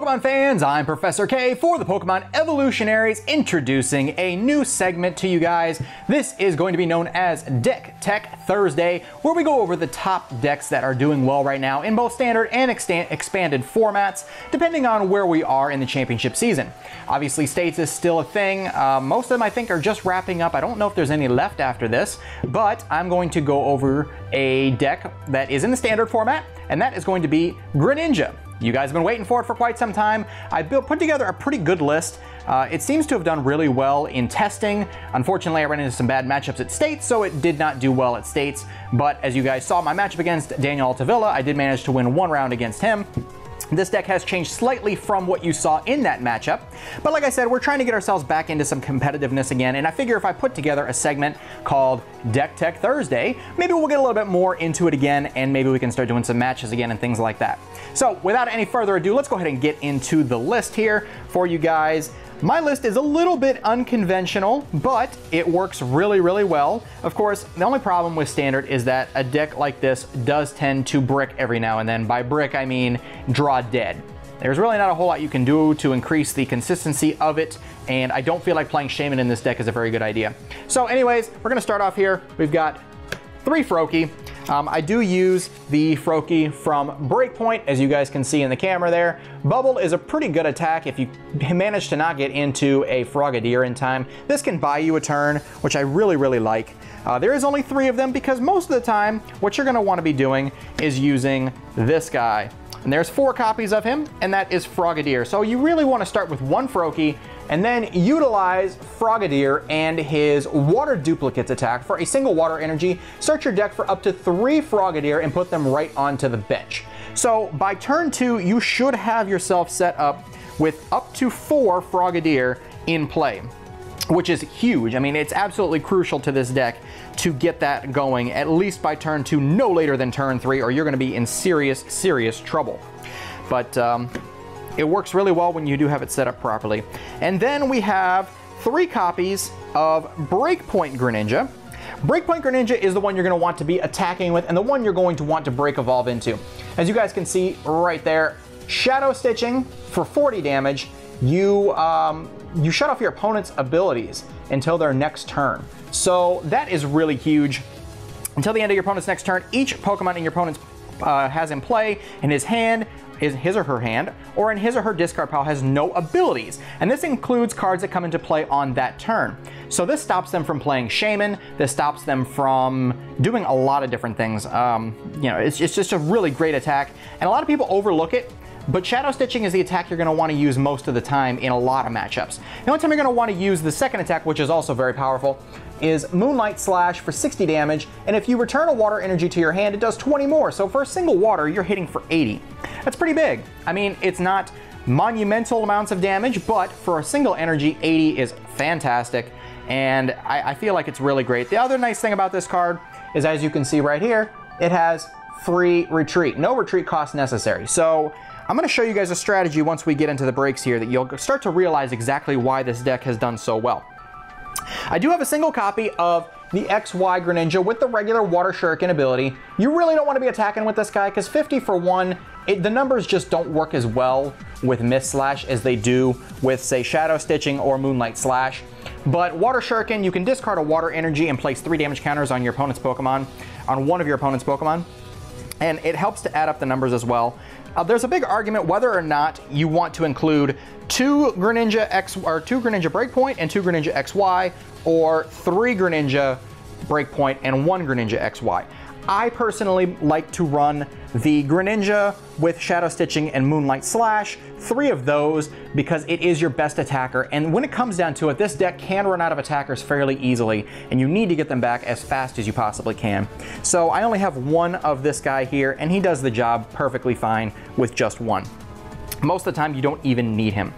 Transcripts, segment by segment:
Pokemon fans, I'm Professor K for the Pokemon Evolutionaries, introducing a new segment to you guys. This is going to be known as Deck Tech Thursday, where we go over the top decks that are doing well right now in both standard and expanded formats, depending on where we are in the championship season. Obviously, States is still a thing. Most of them, I think, are just wrapping up. I don't know if there's any left after this, but I'm going to go over a deck that is in the standard format, and that is going to be Greninja. You guys have been waiting for it for quite some time. I put together a pretty good list. It seems to have done really well in testing. Unfortunately, I ran into some bad matchups at States, so it did not do well at States. But as you guys saw, my matchup against Daniel Altavilla, I did manage to win one round against him. This deck has changed slightly from what you saw in that matchup, but like I said, we're trying to get ourselves back into some competitiveness again, and I figure if I put together a segment called Deck Tech Thursday, maybe we'll get a little bit more into it again, and maybe we can start doing some matches again and things like that. So without any further ado, let's go ahead and get into the list here for you guys. My list is a little bit unconventional, but it works really, really well. Of course, the only problem with standard is that a deck like this does tend to brick every now and then. By brick, I mean draw dead. There's really not a whole lot you can do to increase the consistency of it, and I don't feel like playing Shaman in this deck is a very good idea. So anyways, we're gonna start off here. We've got 3 Froakie. I do use the Froakie from Breakpoint, as you guys can see in the camera there. Bubble is a pretty good attack if you manage to not get into a Frogadier in time. This can buy you a turn, which I really, really like. There is only 3 of them because most of the time, what you're gonna wanna be doing is using this guy. And there's 4 copies of him, and that is Frogadier. So you really wanna start with 1 Froakie, and then utilize Frogadier and his water duplicates attack for a single water energy. Search your deck for up to 3 Frogadier and put them right onto the bench. So by turn 2, you should have yourself set up with up to 4 Frogadier in play, which is huge. I mean, it's absolutely crucial to this deck to get that going at least by turn 2, no later than turn 3, or you're gonna be in serious, serious trouble. But it works really well when you do have it set up properly. And then we have 3 copies of Breakpoint Greninja. Breakpoint Greninja is the one you're going to want to be attacking with and the one you're going to want to Break Evolve into. As you guys can see right there, Shadow Stitching for 40 damage. You shut off your opponent's abilities until their next turn. So that is really huge. Until the end of your opponent's next turn, each Pokemon in your opponent's has in play in his hand, his or her hand, or in his or her discard pile has no abilities. And this includes cards that come into play on that turn. So this stops them from playing Shaman. This stops them from doing a lot of different things. You know, it's just a really great attack. And a lot of people overlook it, but Shadow Stitching is the attack you're going to want to use most of the time in a lot of matchups. The only time you're going to want to use the second attack, which is also very powerful, is Moonlight Slash for 60 damage, and if you return a water energy to your hand, it does 20 more. So for a single water, you're hitting for 80. That's pretty big. I mean, it's not monumental amounts of damage, but for a single energy, 80 is fantastic, and I feel like it's really great. The other nice thing about this card is, as you can see right here, it has free retreat. No retreat cost necessary. So I'm going to show you guys a strategy once we get into the breaks here that you'll start to realize exactly why this deck has done so well. I do have a single copy of the XY Greninja with the regular Water Shuriken ability. You really don't want to be attacking with this guy because 50 for 1, the numbers just don't work as well with Mist Slash as they do with, say, Shadow Stitching or Moonlight Slash. But Water Shuriken, you can discard a water energy and place 3 damage counters on your opponent's Pokemon, on one of your opponent's Pokemon, and it helps to add up the numbers as well. There's a big argument whether or not you want to include 2 Greninja Breakpoint and 2 Greninja XY, or 3 Greninja Breakpoint and 1 Greninja XY. I personally like to run the Greninja with Shadow Stitching and Moonlight Slash, 3 of those, because it is your best attacker. And when it comes down to it, this deck can run out of attackers fairly easily, and you need to get them back as fast as you possibly can. So I only have 1 of this guy here, and he does the job perfectly fine with just 1. Most of the time, you don't even need him.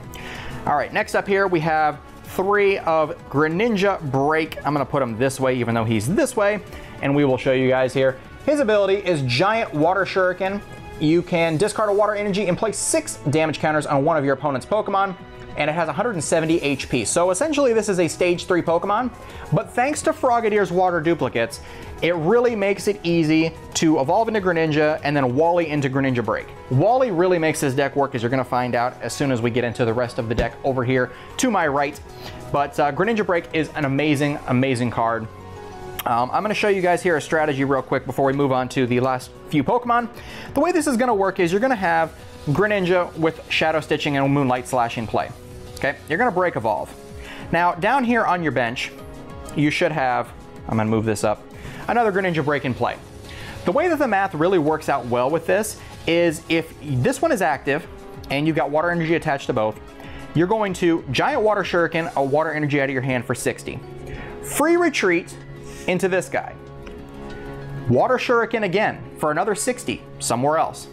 All right, next up here, we have 3 of Greninja Break. I'm gonna put him this way, even though he's this way, and we will show you guys here. His ability is Giant Water Shuriken. You can discard a water energy and place 6 damage counters on one of your opponent's Pokemon, and it has 170 HP. So essentially this is a stage 3 Pokemon, but thanks to Frogadier's water duplicates, it really makes it easy to evolve into Greninja and then Wally into Greninja Break. Wally really makes this deck work, as you're going to find out as soon as we get into the rest of the deck over here to my right. But Greninja Break is an amazing, amazing card. I'm going to show you guys here a strategy real quick before we move on to the last few Pokemon. The way this is going to work is you're going to have Greninja with Shadow Stitching and Moonlight Slash in play. Okay, you're going to Break Evolve. Now, down here on your bench, you should have, I'm going to move this up, another Greninja Break in play. The way that the math really works out well with this is if this one is active and you've got Water Energy attached to both, you're going to Giant Water Shuriken a Water Energy out of your hand for 60. Free Retreat into this guy. Water Shuriken again for another 60 somewhere else.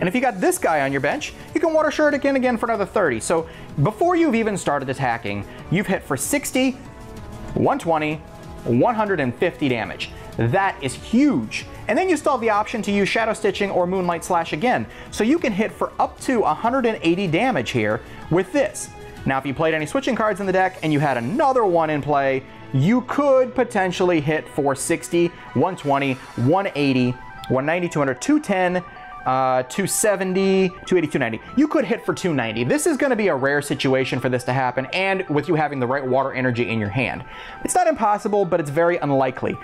And if you got this guy on your bench, you can Water Shuriken again for another 30. So before you've even started attacking, you've hit for 60, 120, 150 damage. That is huge. And then you still have the option to use Shadow Stitching or Moonlight Slash again. So you can hit for up to 180 damage here with this. Now, if you played any switching cards in the deck and you had another one in play, you could potentially hit for 60, 120, 180, 190, 200, 210, 270, 280, 290. You could hit for 290. This is going to be a rare situation for this to happen, and with you having the right Water Energy in your hand. It's not impossible, but it's very unlikely.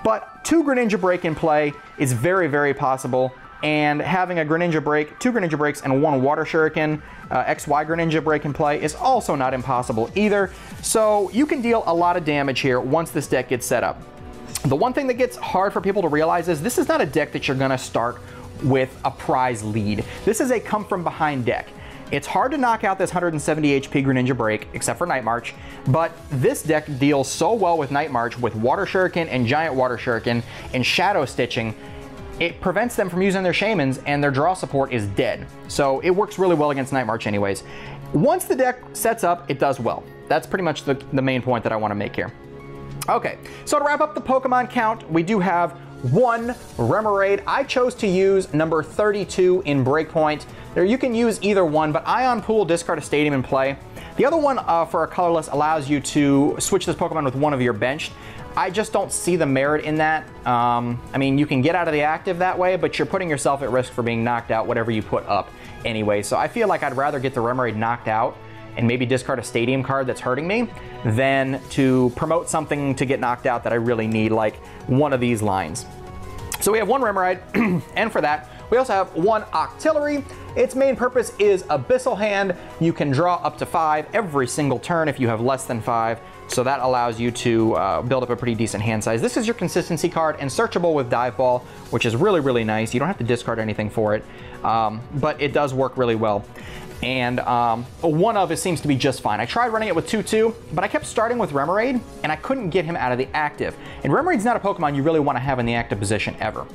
But 2 Greninja Break in play is very, very possible, and having a Greninja Break, 2 Greninja Breaks, and 1 Water Shuriken XY Greninja Break in play is also not impossible either. So you can deal a lot of damage here once this deck gets set up. The one thing that gets hard for people to realize is this is not a deck that you're going to start with a prize lead. This is a come from behind deck. It's hard to knock out this 170 HP Greninja Break, except for Night March, but this deck deals so well with Night March with Water Shuriken and Giant Water Shuriken and Shadow Stitching. It prevents them from using their Shamans, and their draw support is dead. So it works really well against Night March anyways. Once the deck sets up, it does well. That's pretty much the main point that I want to make here. Okay, so to wrap up the Pokemon count, we do have 1 Remoraid. I chose to use number 32 in Breakpoint. There you can use either one, but Ion Pool, discard a Stadium and play. The other one for a colorless allows you to switch this Pokemon with one of your benched. I just don't see the merit in that. I mean, you can get out of the active that way, but you're putting yourself at risk for being knocked out whatever you put up anyway. So I feel like I'd rather get the Remoraid knocked out and maybe discard a Stadium card that's hurting me than to promote something to get knocked out that I really need, like one of these lines. So we have 1 Remoraid, and for that, we also have 1 Octillery. Its main purpose is Abyssal Hand. You can draw up to 5 every single turn if you have less than 5. So that allows you to build up a pretty decent hand size. This is your consistency card and searchable with Dive Ball, which is really, really nice. You don't have to discard anything for it, but it does work really well. And 1 of it seems to be just fine. I tried running it with 2-2, but I kept starting with Remoraid, and I couldn't get him out of the active. And Remoraid's not a Pokemon you really want to have in the active position ever.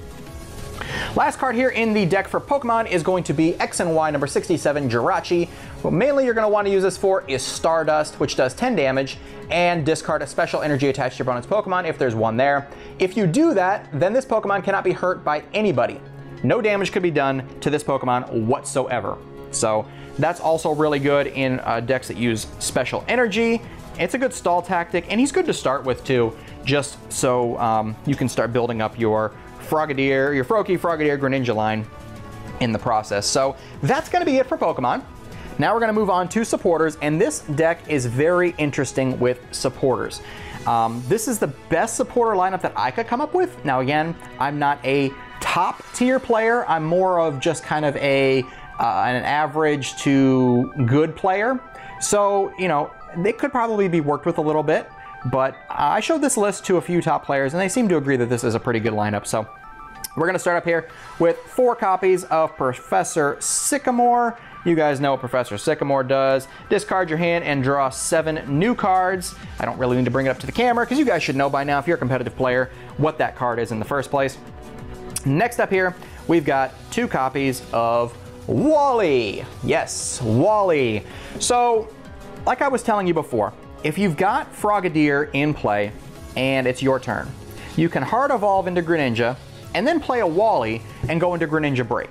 Last card here in the deck for Pokemon is going to be X and Y number 67, Jirachi. What mainly you're going to want to use this for is Stardust, which does 10 damage, and discard a special energy attached to your opponent's Pokemon if there's one there. If you do that, then this Pokemon cannot be hurt by anybody. No damage could be done to this Pokemon whatsoever. So that's also really good in decks that use special energy. It's a good stall tactic, and he's good to start with too, just so you can start building up your Frogadier, your Froakie, Frogadier, Greninja line in the process. So that's going to be it for Pokemon. Now we're going to move on to supporters, and this deck is very interesting with supporters. This is the best supporter lineup that I could come up with. Now again, I'm not a top tier player. I'm more of just kind of an average to good player. So, you know, they could probably be worked with a little bit, but I showed this list to a few top players, and they seem to agree that this is a pretty good lineup. So we're going to start up here with 4 copies of Professor Sycamore. You guys know what Professor Sycamore does. Discard your hand and draw 7 new cards. I don't really need to bring it up to the camera because you guys should know by now, if you're a competitive player, what that card is in the first place. Next up here, we've got 2 copies of Wally. Yes, Wally. So, like I was telling you before, if you've got Frogadier in play and it's your turn, you can hard evolve into Greninja and then play a Wally and go into Greninja Break.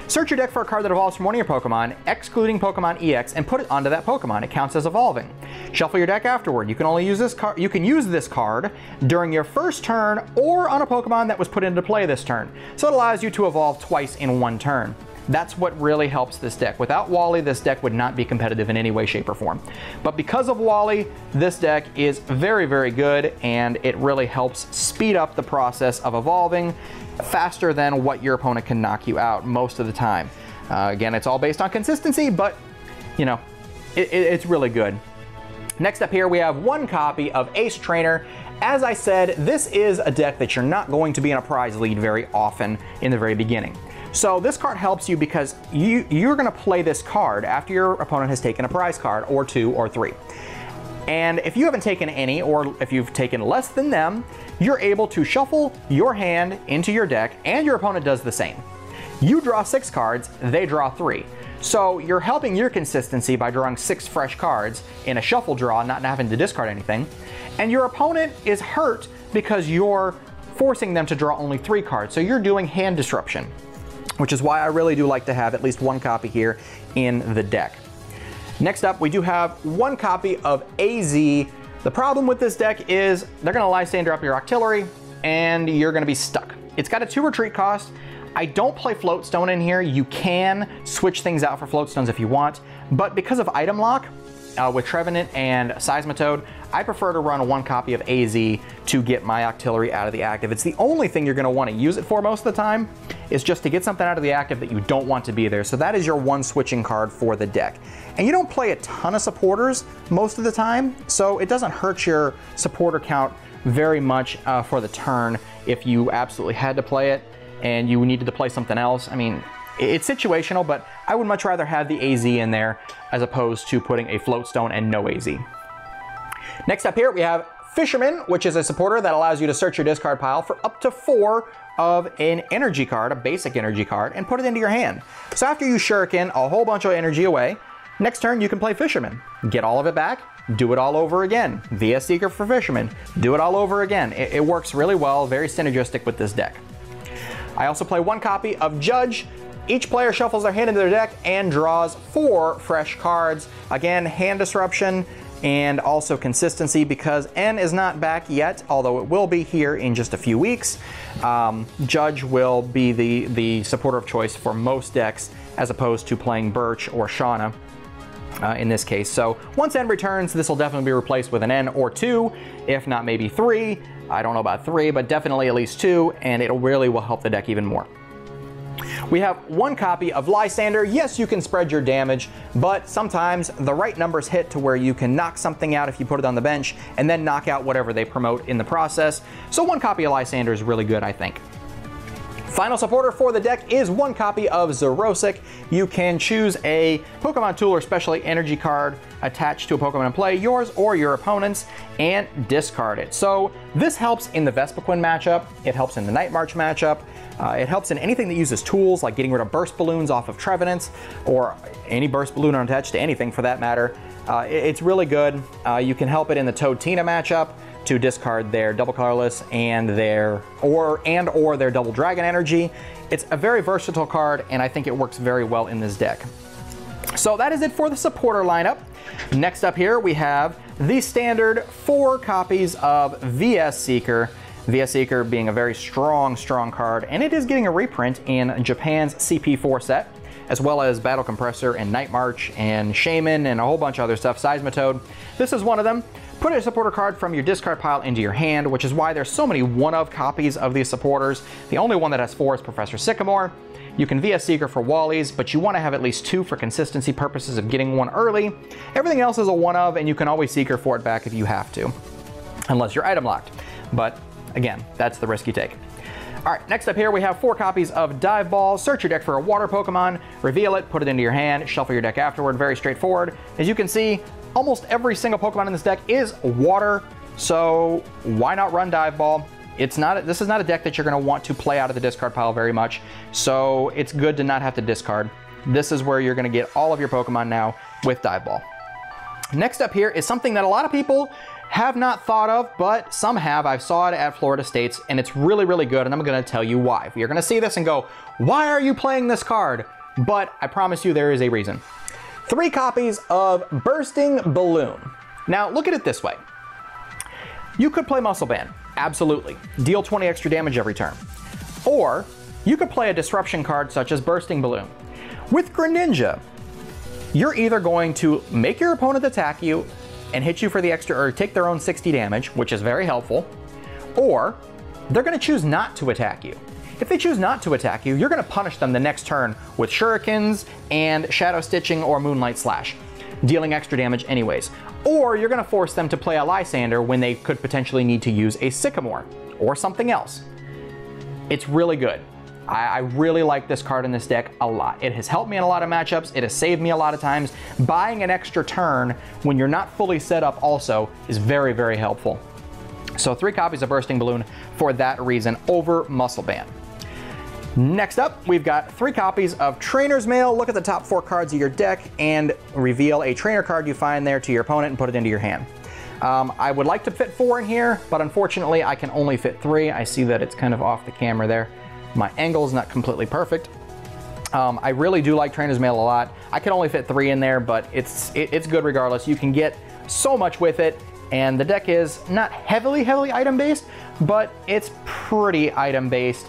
Search your deck for a card that evolves from one of your Pokemon, excluding Pokemon EX, and put it onto that Pokemon. It counts as evolving. Shuffle your deck afterward. You can only use this card. You can use this card during your first turn or on a Pokemon that was put into play this turn. So it allows you to evolve twice in one turn. That's what really helps this deck. Without Wally, this deck would not be competitive in any way, shape, or form. But because of Wally, this deck is very, very good, and it really helps speed up the process of evolving faster than what your opponent can knock you out most of the time. Again, it's all based on consistency, but you know, it's really good. Next up here, we have one copy of Ace Trainer. As I said, this is a deck that you're not going to be in a prize lead very often in the very beginning. So this card helps you because you're going to play this card after your opponent has taken a prize card, or 2 or 3. And if you haven't taken any, or if you've taken less than them, you're able to shuffle your hand into your deck, and your opponent does the same. You draw 6 cards, they draw 3. So you're helping your consistency by drawing 6 fresh cards in a shuffle draw, not having to discard anything. And your opponent is hurt because you're forcing them to draw only 3 cards. So you're doing hand disruption, which is why I really do like to have at least one copy here in the deck. Next up, we do have one copy of AZ. The problem with this deck is they're going to Lysander up your artillery, and you're going to be stuck. It's got a 2 retreat cost. I don't play Floatstone in here. You can switch things out for Floatstones if you want, but because of item lock with Trevenant and Seismitoad, I prefer to run one copy of AZ to get my artillery out of the active. It's the only thing you're going to want to use it for most of the time, is just to get something out of the active that you don't want to be there. So that is your one switching card for the deck. And you don't play a ton of supporters most of the time, so it doesn't hurt your supporter count very much for the turn if you absolutely had to play it and you needed to play something else. I mean, it's situational, but I would much rather have the AZ in there as opposed to putting a Floatstone and no AZ. Next up here, we have Fisherman, which is a supporter that allows you to search your discard pile for up to 4 of an energy card, a basic energy card, and put it into your hand. So after you shuriken a whole bunch of energy away, next turn you can play Fisherman. Get all of it back, do it all over again. VS Seeker for Fisherman, do it all over again. It works really well, very synergistic with this deck. I also play one copy of Judge. Each player shuffles their hand into their deck and draws 4 fresh cards. Again, hand disruption and also consistency, because N is not back yet, although it will be here in just a few weeks. Judge will be the supporter of choice for most decks, as opposed to playing Birch or Shauna in this case. So once N returns, this will definitely be replaced with an N or 2, if not maybe 3. I don't know about 3, but definitely at least 2, and it really will help the deck even more. We have one copy of Lysander. Yes, you can spread your damage, but sometimes the right numbers hit to where you can knock something out if you put it on the bench, and then knock out whatever they promote in the process. So one copy of Lysander is really good, I think. Final supporter for the deck is one copy of Xerosic. You can choose a Pokemon tool or specially energy card attached to a Pokemon in play, yours or your opponent's, and discard it. So this helps in the Vespiquen matchup, it helps in the Night March matchup, it helps in anything that uses tools, like getting rid of burst balloons off of Trevenants, or any burst balloon attached to anything for that matter. It's really good. You can help it in the Toad-Tina matchup to discard their double colorless and their or their double dragon energy. It's a very versatile card, and I think it works very well in this deck. So that is it for the supporter lineup. Next up here, we have the standard 4 copies of VS Seeker. VS Seeker being a very strong card, and it is getting a reprint in Japan's CP4 set, as well as Battle Compressor and Night March and Shaman and a whole bunch of other stuff, Seismitoad. This is one of them. Put a supporter card from your discard pile into your hand, which is why there's so many one-of copies of these supporters. The only one that has 4 is Professor Sycamore. You can VS Seeker for Wally's, but you want to have at least 2 for consistency purposes of getting one early. Everything else is a one-of, and you can always Seeker for it back if you have to, unless you're item locked. But again, that's the risk you take. All right, next up here we have 4 copies of Dive Ball. Search your deck for a water Pokemon, reveal it, put it into your hand, shuffle your deck afterward. Very straightforward. As you can see, almost every single Pokemon in this deck is water, so why not run Dive Ball? This is not a deck that you're going to want to play out of the discard pile very much, so it's good to not have to discard. This is where you're going to get all of your Pokemon now with Dive Ball. Next up here is something that a lot of people have not thought of, but some have. I saw it at Florida State's, and it's really, really good, and I'm going to tell you why. You're going to see this and go, why are you playing this card? But I promise you there is a reason. 3 copies of Bursting Balloon. Now, look at it this way. You could play Muscle Band, absolutely. Deal 20 extra damage every turn. Or you could play a disruption card such as Bursting Balloon. With Greninja, you're either going to make your opponent attack you and hit you for the extra, or take their own 60 damage, which is very helpful, or they're going to choose not to attack you. If they choose not to attack you, you're going to punish them the next turn with Shurikens and Shadow Stitching or Moonlight Slash, dealing extra damage anyways. Or you're going to force them to play a Lysander when they could potentially need to use a Sycamore or something else. It's really good. I really like this card in this deck a lot. It has helped me in a lot of matchups. It has saved me a lot of times. Buying an extra turn when you're not fully set up also is very, very helpful. So 3 copies of Bursting Balloon for that reason over Muscle Band. Next up, we've got 3 copies of Trainer's Mail. Look at the top 4 cards of your deck and reveal a trainer card you find there to your opponent and put it into your hand. I would like to fit 4 in here, but unfortunately I can only fit 3. I see that it's kind of off the camera there. My angle is not completely perfect. I really do like Trainer's Mail a lot. I can only fit 3 in there, but it's good regardless. You can get so much with it, and the deck is not heavily item based, but it's pretty item based,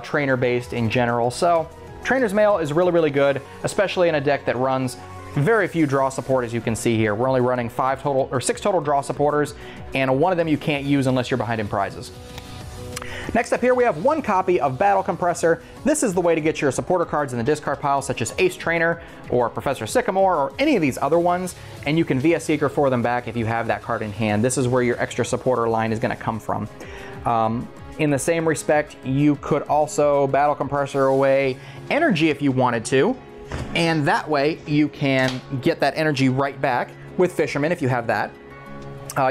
trainer based in general. So Trainer's Mail is really, really good, especially in a deck that runs very few draw support, as you can see here. We're only running 6 total draw supporters, and 1 of them you can't use unless you're behind in prizes. Next up here, we have 1 copy of Battle Compressor. This is the way to get your supporter cards in the discard pile, such as Ace Trainer or Professor Sycamore or any of these other ones, and you can VS Seeker for them back if you have that card in hand. This is where your extra supporter line is going to come from. In the same respect, you could also Battle Compressor away energy if you wanted to, and that way you can get that energy right back with Fisherman if you have that.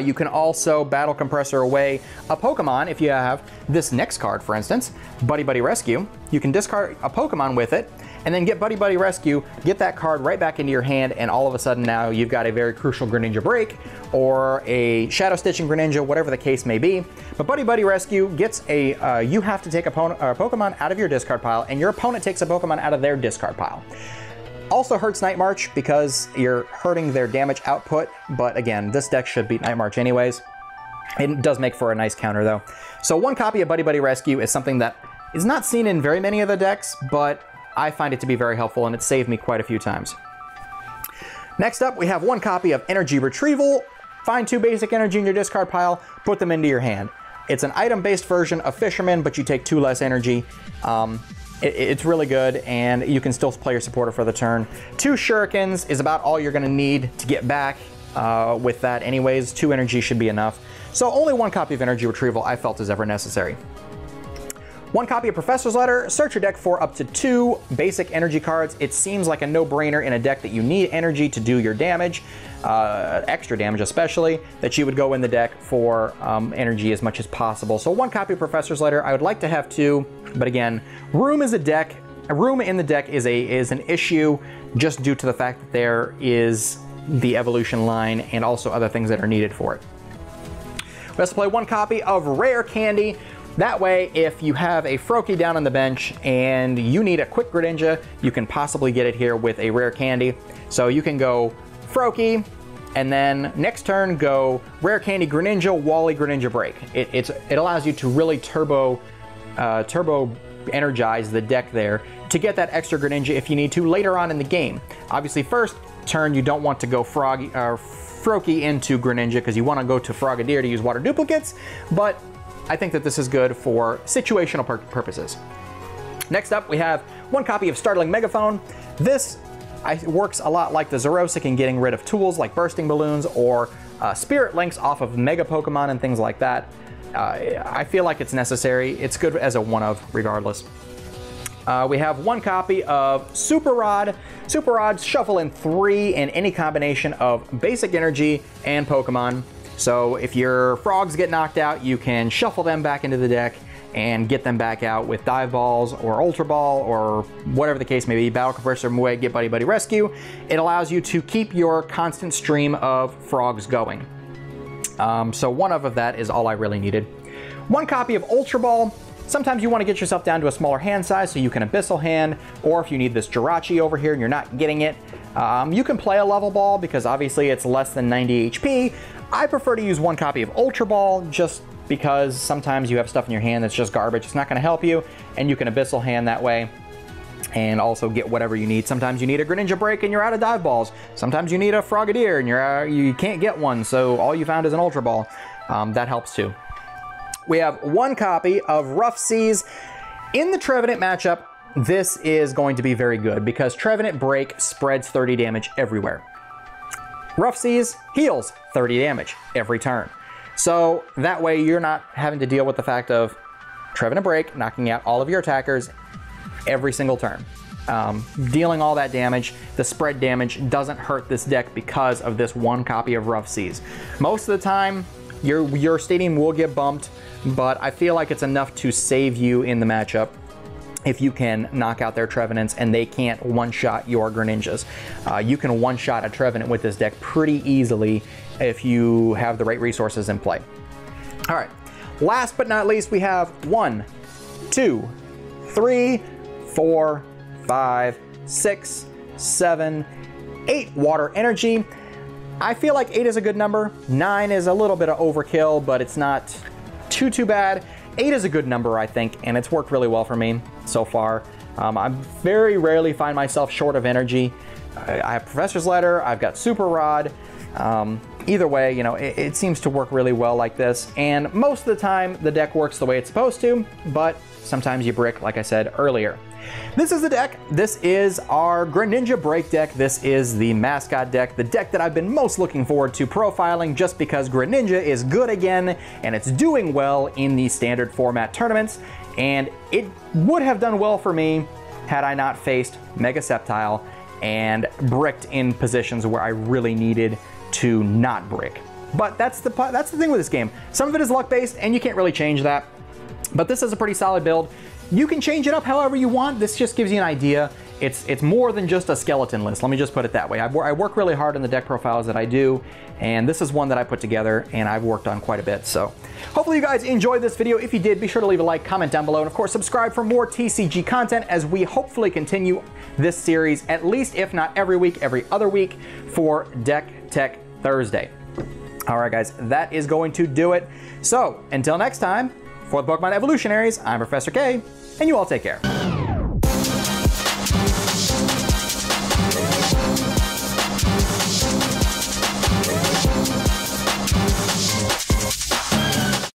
You can also Battle Compressor away a Pokemon if you have this next card, for instance, Buddy Buddy Rescue. You can discard a Pokemon with it, and then get Buddy Buddy Rescue, get that card right back into your hand, and all of a sudden now you've got a very crucial Greninja break, or a Shadow Stitching Greninja, whatever the case may be. But Buddy Buddy Rescue gets a, you have to take a Pokemon out of your discard pile, and your opponent takes a Pokemon out of their discard pile. Also hurts Night March because you're hurting their damage output, but again, this deck should beat Night March anyways. It does make for a nice counter though. So 1 copy of Buddy Buddy Rescue is something that is not seen in very many of the decks, but I find it to be very helpful, and it saved me quite a few times. Next up, we have 1 copy of Energy Retrieval. Find 2 basic energy in your discard pile, put them into your hand. It's an item-based version of Fisherman, but you take 2 less energy. It's really good, and you can still play your supporter for the turn. 2 Shurikens is about all you're going to need to get back with that anyways. 2 energy should be enough. So only 1 copy of Energy Retrieval I felt is ever necessary. 1 copy of Professor's Letter. Search your deck for up to 2 basic energy cards. It seems like a no-brainer in a deck that you need energy to do your damage, extra damage especially, that you would go in the deck for energy as much as possible. So 1 copy of Professor's Letter. I would like to have 2, but again, room in the deck is an issue just due to the fact that there is the evolution line and also other things that are needed for it. We also play 1 copy of Rare Candy. That way, if you have a Froakie down on the bench and you need a quick Greninja, you can possibly get it here with a Rare Candy. So you can go Froakie, and then next turn go Rare Candy Greninja, Wally Greninja Break. It allows you to really turbo energize the deck there to get that extra Greninja if you need to later on in the game. Obviously, first turn you don't want to go Froakie into Greninja because you want to go to Frogadier to use water duplicates, but I think that this is good for situational purposes. Next up, we have 1 copy of Startling Megaphone. This works a lot like the Xerosic in getting rid of tools like Bursting Balloons or Spirit Links off of Mega Pokemon and things like that. I feel like it's necessary. It's good as a one-of regardless. We have 1 copy of Super Rod. Super Rods shuffle in 3 in any combination of basic energy and Pokemon. So if your frogs get knocked out, you can shuffle them back into the deck and get them back out with Dive Balls or Ultra Ball or whatever the case may be. Battle Compressor away, get Buddy Buddy Rescue. It allows you to keep your constant stream of frogs going. So 1 of that is all I really needed. 1 copy of Ultra Ball. Sometimes you want to get yourself down to a smaller hand size so you can Abyssal Hand, or if you need this Jirachi over here and you're not getting it, you can play a Level Ball because obviously it's less than 90 HP. I prefer to use 1 copy of Ultra Ball just because sometimes you have stuff in your hand that's just garbage. It's not going to help you, and you can Abyssal Hand that way. and also get whatever you need. Sometimes you need a Greninja break and you're out of dive balls. Sometimes you need a Frogadier and you can't get one, so all you found is an Ultra Ball. That helps too. We have one copy of Rough Seas. In the Trevenant matchup, this is going to be very good because Trevenant Break spreads 30 damage everywhere. Rough Seas heals 30 damage every turn. So that way you're not having to deal with the fact of Trevenant Break knocking out all of your attackers every single turn. Dealing all that damage, the spread damage doesn't hurt this deck because of this one copy of Rough Seas. Most of the time, your stadium will get bumped, but I feel like it's enough to save you in the matchup if you can knock out their Trevenants and they can't one-shot your Greninjas. You can one-shot a Trevenant with this deck pretty easily if you have the right resources in play. All right, last but not least, we have 1, 2, 3, 4, 5, 6, 7, 8 water energy. I feel like 8 is a good number. 9 is a little bit of overkill, but it's not too bad. 8 is a good number, I think, and it's worked really well for me so far. I very rarely find myself short of energy. I have Professor's Letter, I've got Super Rod. Either way, you know, it seems to work really well like this, and most of the time the deck works the way it's supposed to, but sometimes you brick, like I said earlier. This is the deck. This is our Greninja break deck. This is the mascot deck, the deck that I've been most looking forward to profiling just because Greninja is good again and it's doing well in the standard format tournaments, and it would have done well for me had I not faced Mega Sceptile and bricked in positions where I really needed to not brick. But that's the thing with this game. Some of it is luck based and you can't really change that, but this is a pretty solid build. You can change it up however you want. This just gives you an idea. It's more than just a skeleton list. Let me just put it that way. I work really hard on the deck profiles that I do, and this is one that I put together and I've worked on quite a bit. So hopefully you guys enjoyed this video. If you did, be sure to leave a like, comment down below, and of course subscribe for more TCG content as we hopefully continue this series, at least if not every week, every other week for Deck Tech Thursday. All right guys, that is going to do it. So until next time, for the Pokemon Evolutionaries, I'm Professor K, and you all take care.